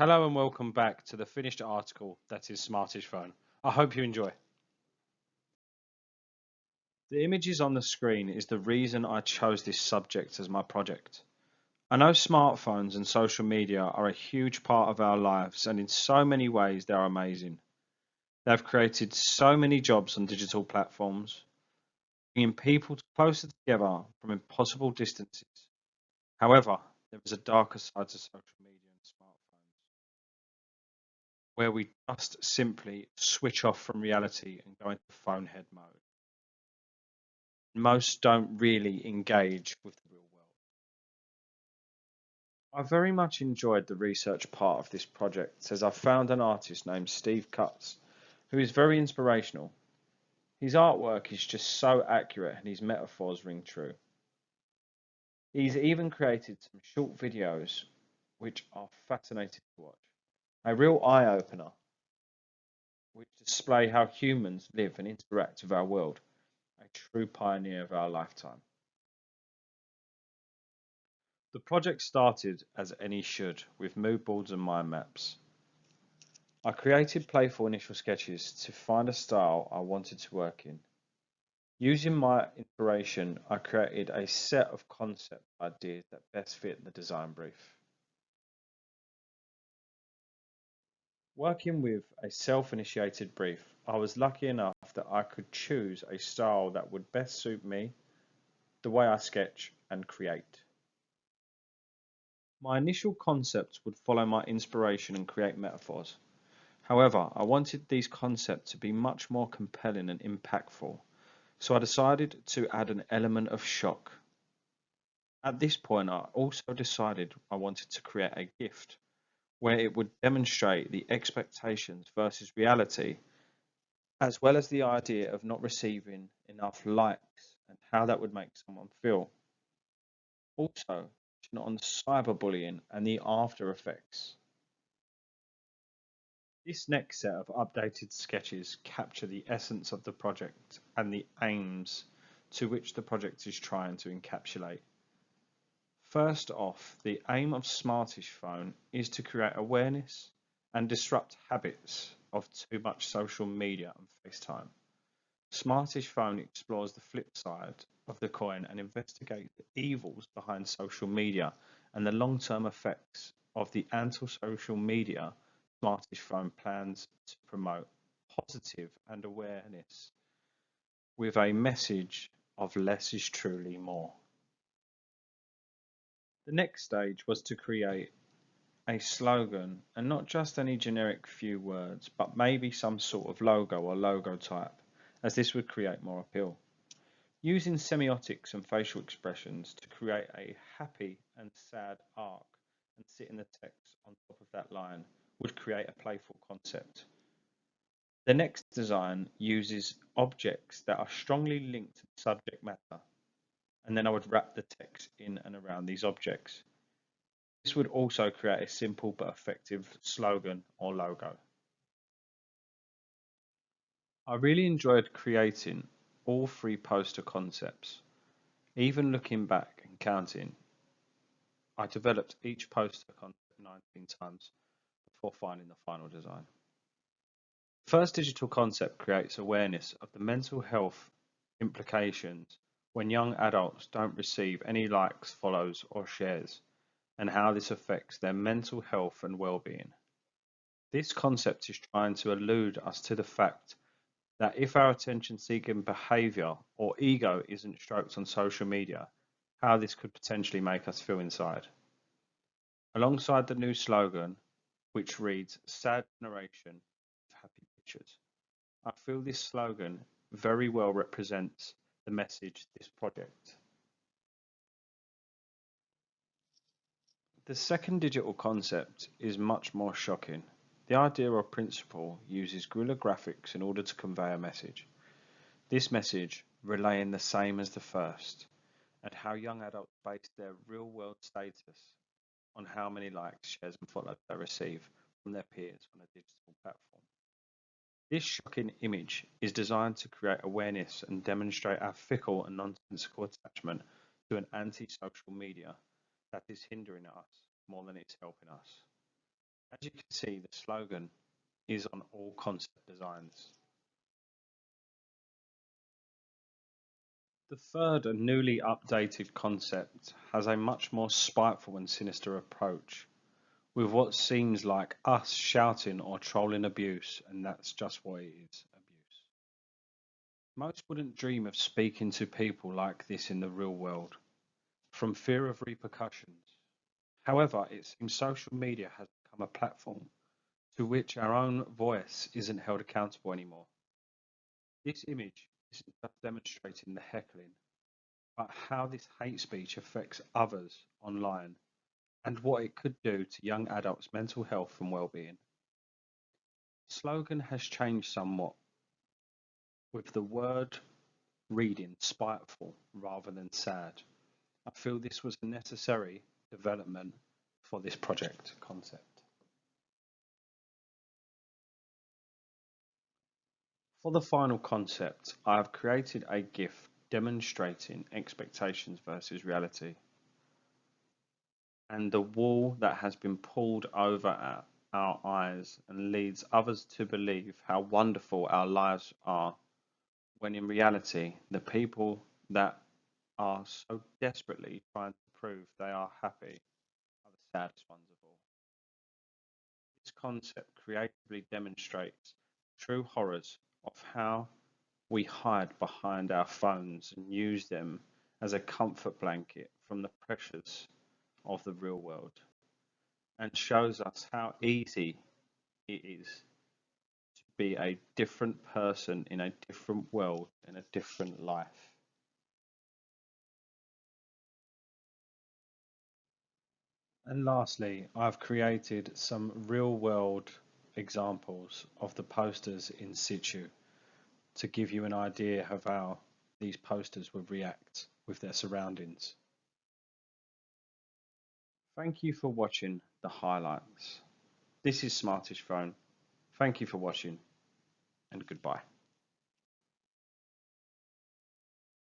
Hello and welcome back to the finished article that is Smartish Phone. I hope you enjoy. The images on the screen is the reason I chose this subject as my project. I know smartphones and social media are a huge part of our lives and in so many ways they're amazing. They've created so many jobs on digital platforms, bringing people closer together from impossible distances. However, there is a darker side to social media and smartphones, where we just simply switch off from reality and go into phone head mode. Most don't really engage with the real world. I very much enjoyed the research part of this project as I found an artist named Steve Cutts who is very inspirational. His artwork is just so accurate and his metaphors ring true. He's even created some short videos which are fascinating to watch. A real eye-opener which display how humans live and interact with our world. A true pioneer of our lifetime. The project started as any should, with mood boards and mind maps. I created playful initial sketches to find a style I wanted to work in. Using my inspiration, I created a set of concept ideas that best fit the design brief. Working with a self-initiated brief, I was lucky enough that I could choose a style that would best suit me, the way I sketch and create. My initial concepts would follow my inspiration and create metaphors. However, I wanted these concepts to be much more compelling and impactful, so I decided to add an element of shock. At this point, I also decided I wanted to create a gift where it would demonstrate the expectations versus reality, as well as the idea of not receiving enough likes and how that would make someone feel. Also, on cyberbullying and the after effects. This next set of updated sketches capture the essence of the project and the aims to which the project is trying to encapsulate. First off, the aim of Smartish Phone is to create awareness and disrupt habits of too much social media and FaceTime. Smartish Phone explores the flip side of the coin and investigates the evils behind social media and the long-term effects of the anti-social media Smartish Phone plans to promote positive and awareness with a message of less is truly more. The next stage was to create a slogan and not just any generic few words, but maybe some sort of logo or logo type, as this would create more appeal. Using semiotics and facial expressions to create a happy and sad arc and sit in the text on top of that line would create a playful concept. The next design uses objects that are strongly linked to the subject matter, and then I would wrap the text in and around these objects. This would also create a simple but effective slogan or logo. I really enjoyed creating all three poster concepts. Even looking back and counting, I developed each poster concept 19 times before finding the final design. The first digital concept creates awareness of the mental health implications when young adults don't receive any likes, follows, or shares, and how this affects their mental health and well-being. This concept is trying to allude us to the fact that if our attention-seeking behavior or ego isn't stroked on social media, how this could potentially make us feel inside. Alongside the new slogan, which reads, "Sad generation with happy pictures," I feel this slogan very well represents the message this project. The second digital concept is much more shocking. The idea or principle uses guerrilla graphics in order to convey a message. This message relaying the same as the first, and how young adults base their real-world status on how many likes, shares, and follows they receive from their peers on a digital platform. This shocking image is designed to create awareness and demonstrate our fickle and nonsensical attachment to an anti-social media that is hindering us more than it's helping us. As you can see, the slogan is on all concept designs. The third and newly updated concept has a much more spiteful and sinister approach, with what seems like us shouting or trolling abuse, and that's just what it is, abuse. Most wouldn't dream of speaking to people like this in the real world, from fear of repercussions. However, it seems social media has become a platform to which our own voice isn't held accountable anymore. This image isn't just demonstrating the heckling, but how this hate speech affects others online and what it could do to young adults' mental health and well-being. The slogan has changed somewhat, with the word reading spiteful rather than sad. I feel this was a necessary development for this project concept. For the final concept, I have created a GIF demonstrating expectations versus reality, and the wall that has been pulled over our eyes and leads others to believe how wonderful our lives are, when in reality, the people that are so desperately trying to prove they are happy are the saddest ones of all. This concept creatively demonstrates true horrors of how we hide behind our phones and use them as a comfort blanket from the pressures of the real world, and shows us how easy it is to be a different person in a different world in a different life. And lastly, I've created some real world examples of the posters in situ to give you an idea of how these posters would react with their surroundings. Thank you for watching the highlights. This is Smartish Phone. Thank you for watching, and goodbye.